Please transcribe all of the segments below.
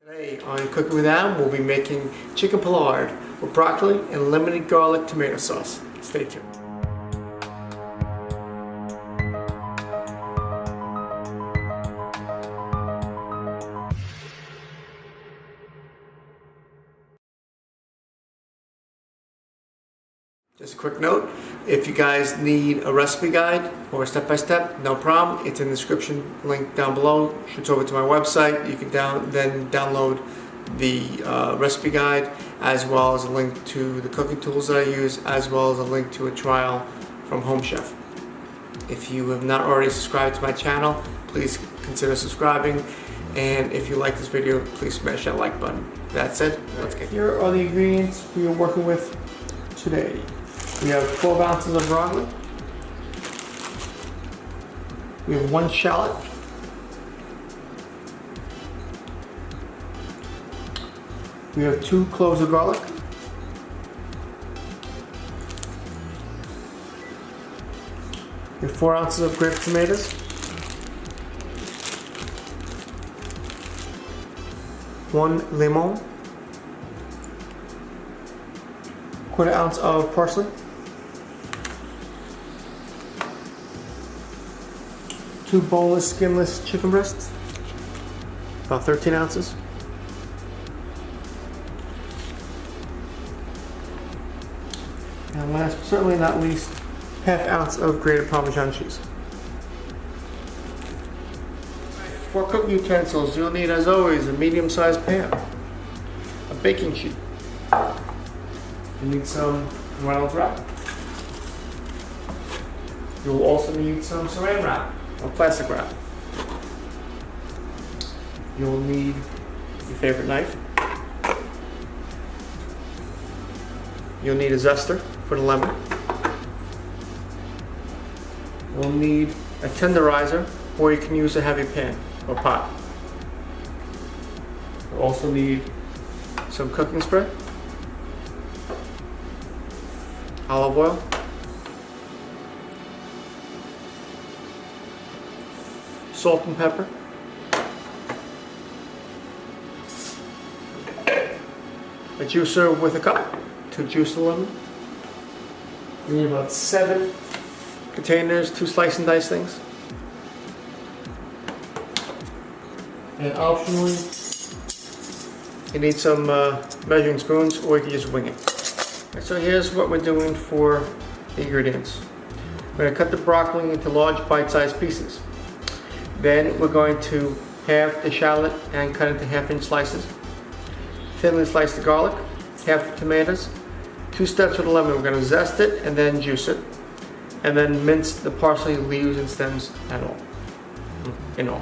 Today on Cooking with Adam, we'll be making chicken Paillard with broccoli and lemony garlic tomato sauce. Stay tuned. Just a quick note, if you guys need a recipe guide or step-by-step, no problem. It's in the description link down below. Shoots over to my website. You can then download the recipe guide, as well as a link to the cooking tools that I use, as well as a link to a trial from Home Chef. If you have not already subscribed to my channel, please consider subscribing. And if you like this video, please smash that like button. That said, let's get here are the ingredients we are working with today. We have 12 ounces of broccoli. We have 1 shallot. We have 2 cloves of garlic. We have 4 ounces of grape tomatoes. 1 lemon. 1/4 ounce of parsley. 2 boneless, skinless chicken breasts, about 13 ounces. And last but certainly not least, 1/2 ounce of grated Parmesan cheese. For cooking utensils, you'll need, as always, a medium-sized pan, a baking sheet. You need some Reynolds wrap. You'll also need some saran wrap or plastic wrap. You'll need your favorite knife. You'll need a zester for the lemon. You'll need a tenderizer, or you can use a heavy pan or pot. You'll also need some cooking spray, olive oil, salt and pepper, a juicer with a cup to juice the lemon. You need about 7 containers, 2 slice and dice things. And optionally, you need some measuring spoons, or you can just wing it. Right, so here's what we're doing for the ingredients. We're going to cut the broccoli into large bite-sized pieces. Then we're going to halve the shallot and cut into 1/2-inch slices. Thinly slice the garlic, half the tomatoes. 2 steps with the lemon. We're going to zest it and then juice it. And then mince the parsley leaves and stems and all. In all.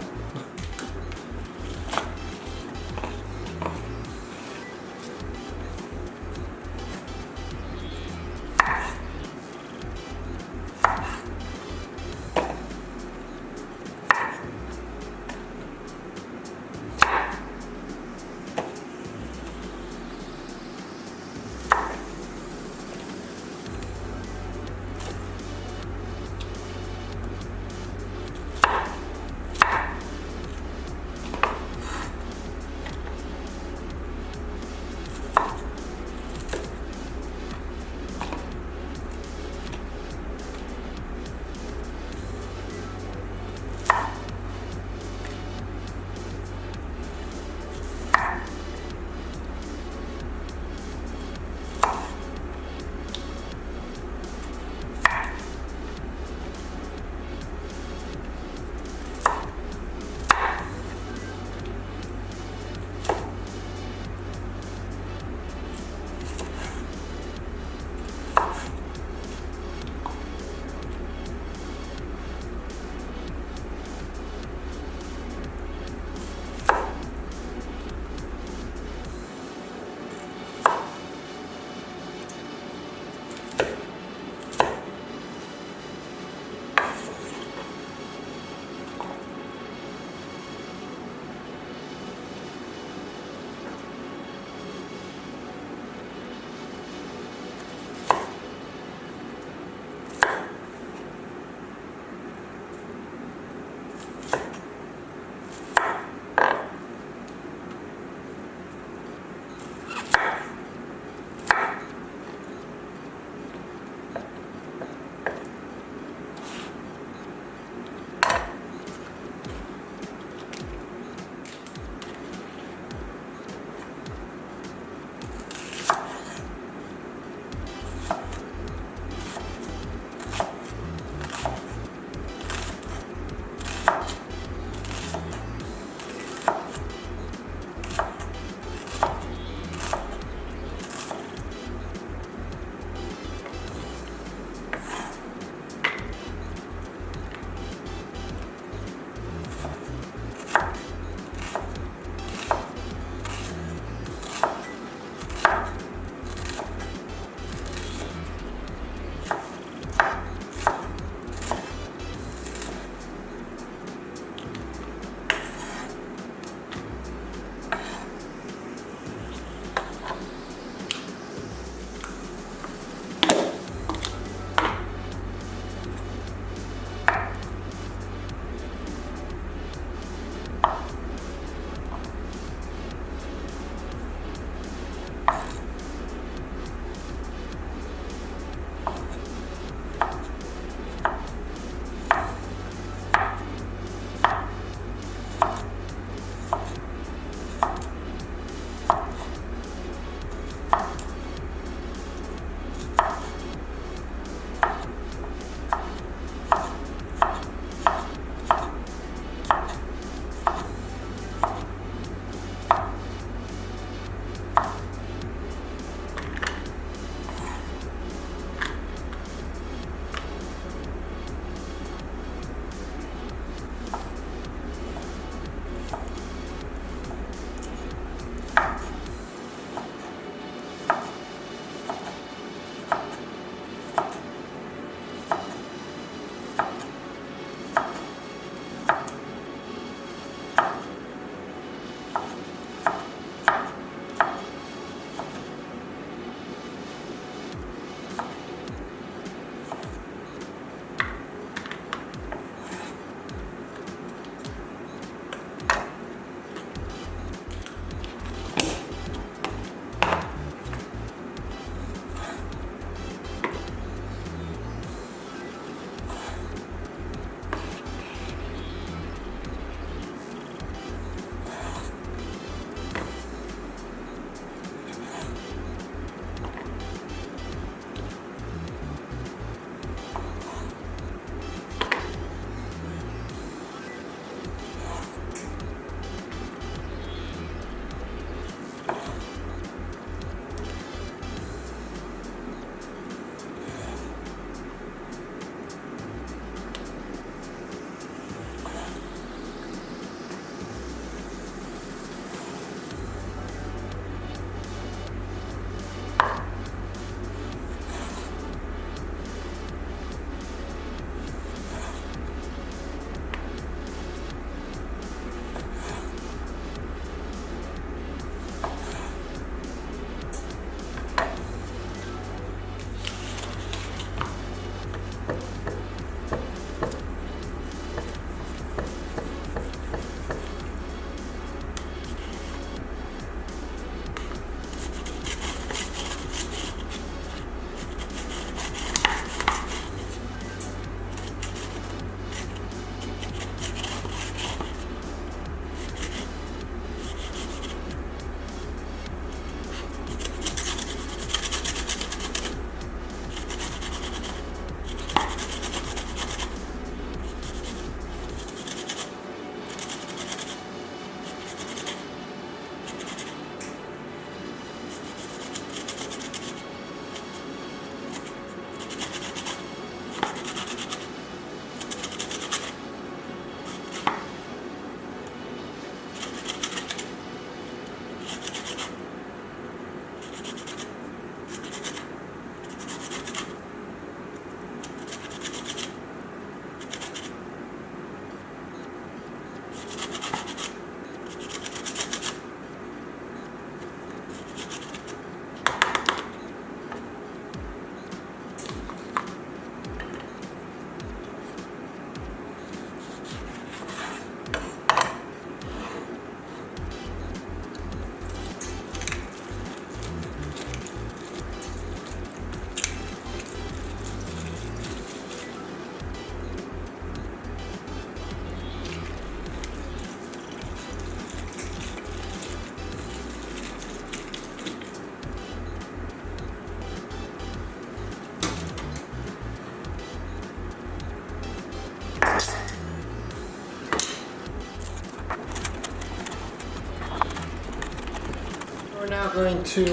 We're now going to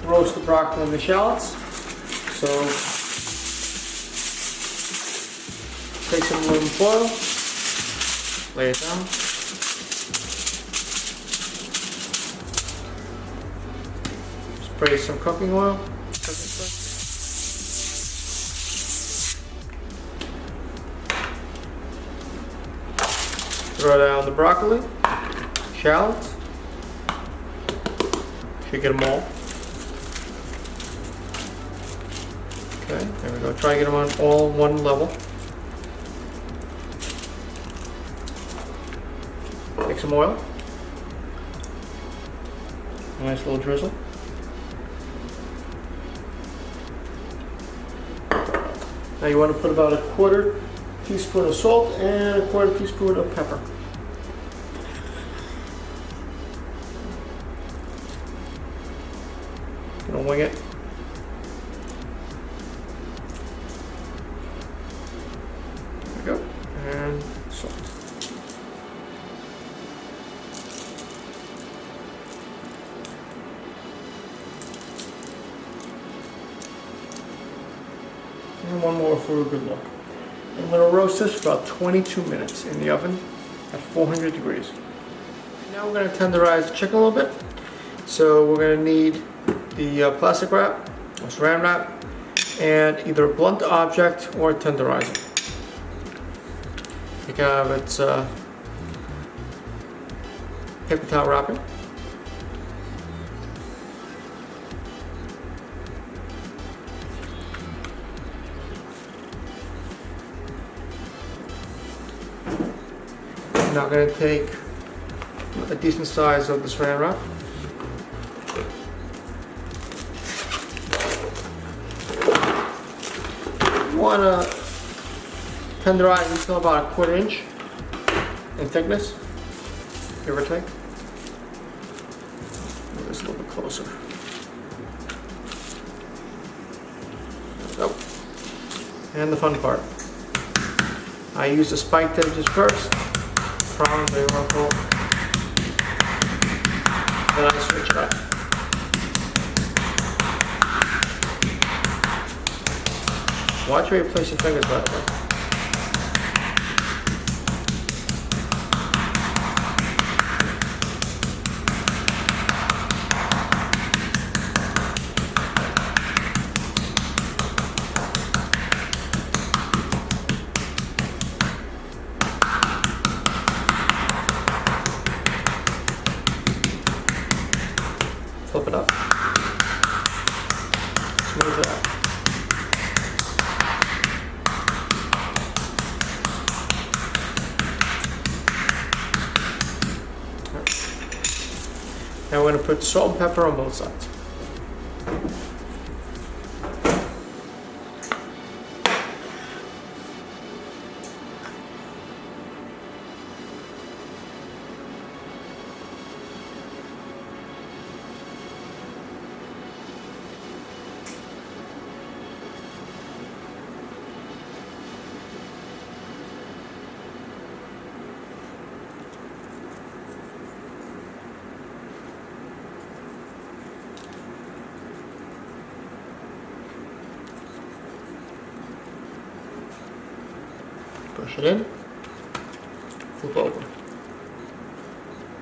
roast the broccoli and the shallots. So take some aluminum foil, lay it down. Spray some cooking oil. Throw down the broccoli, shallots. Should get them all. Okay, there we go. Try to get them on all one level. Take some oil. Nice little drizzle. Now you want to put about a 1/4 teaspoon of salt and a 1/4 teaspoon of pepper. Gonna wing it. There we go. And salt. And one more for a good look. I'm going to roast this for about 22 minutes in the oven at 400 degrees. Now we're going to tenderize the chicken a little bit. So we're going to need the plastic wrap or saran wrap and either a blunt object or a tenderizer. You can have its paper towel wrapping. Now I'm going to take a decent size of the saran wrap. You want to tenderize until about a 1/4 inch in thickness, give or take. Move this a little bit closer. There we go. And the fun part. I use the spiked edges first. Prongs, they run full. Then I switch it up. Watch where you place your fingers, by the way. Flip it up. Smooth it out. Now we're going to put salt and pepper on both sides. Push it in, flip over. A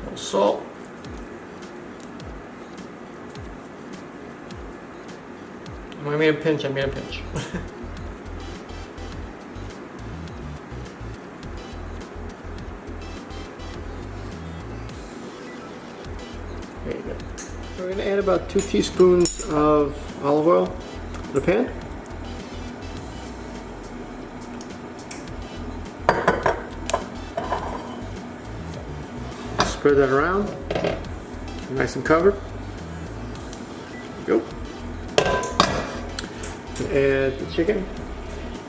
little salt. I made a pinch, I made a pinch. There you go. We're going to add about 2 teaspoons of olive oil to the pan. Spread that around, nice and covered. There you go. Add the chicken,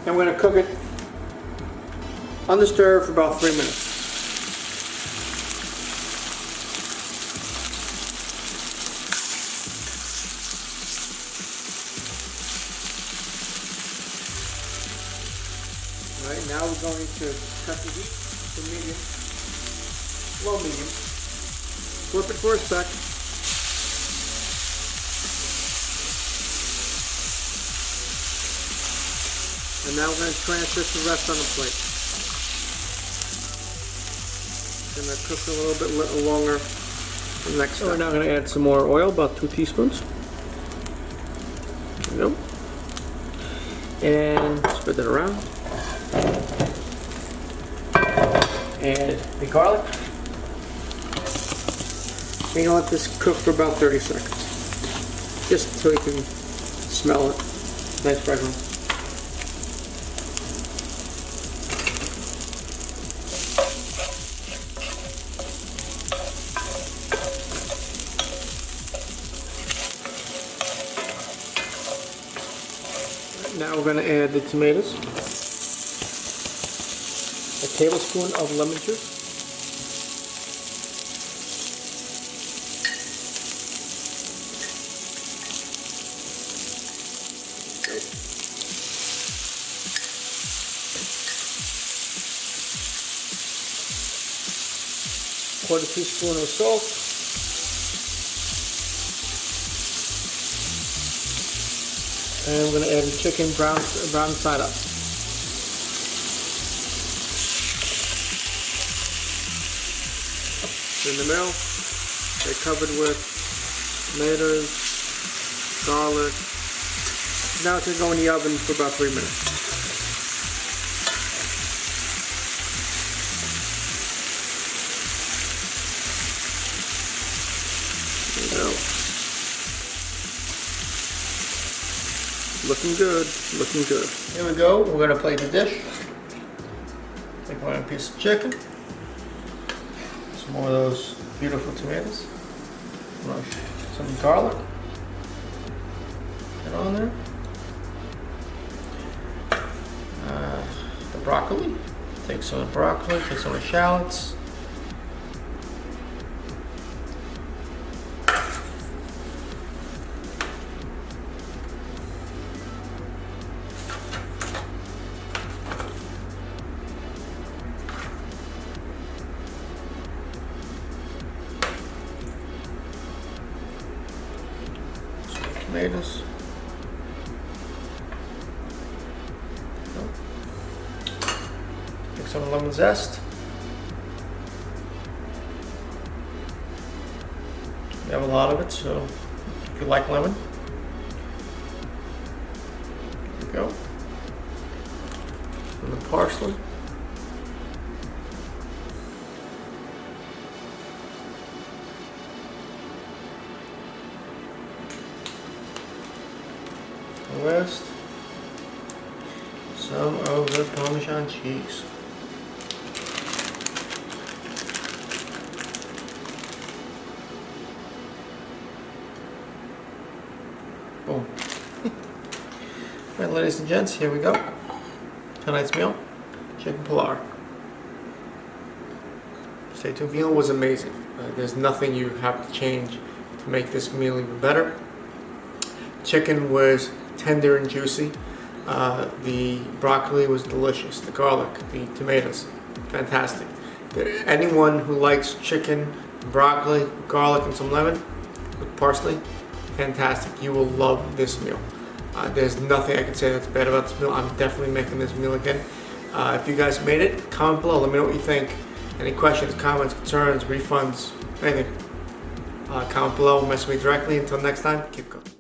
and we're going to cook it undisturbed for about 3 minutes. All right, now we're going to cut the heat to medium. Low medium. Flip it for a sec. And now we're going to transfer it to rest on the plate. Going to cook a little bit longer for the next step. So we're now going to add some more oil, about 2 teaspoons. There we go. And spread that around. Add the garlic. You're going to let this cook for about 30 seconds. Just until you can smell it. Nice fragrance. Now we're going to add the tomatoes. A tablespoon of lemon juice. Quarter teaspoon of salt. And we're going to add the chicken brown side up. In the middle, they're covered with tomatoes, garlic. Now it's going to go in the oven for about 3 minutes. Looking good, looking good. Here we go, we're going to plate the dish. Take one piece of chicken. Some more of those beautiful tomatoes. Some garlic. Get on there. The broccoli. Take some of the broccoli, take some of the shallots. Tomatoes. Take some lemon zest. We have a lot of it, so if you like lemon, there we go. And the parsley. Rest some of the Parmesan cheese. Boom. Alright, ladies and gents, here we go. Tonight's meal, Chicken Paillard. Stay tuned. The meal was amazing. There's nothing you have to change to make this meal even better. Chicken was tender and juicy. The broccoli was delicious. The garlic, the tomatoes, fantastic. Anyone who likes chicken, broccoli, garlic, and some lemon with parsley, fantastic. You will love this meal. There's nothing I can say that's bad about this meal. I'm definitely making this meal again. If you guys made it, comment below. Let me know what you think. Any questions, comments, concerns, refunds, anything. Comment below. Message me directly. Until next time, keep cooking.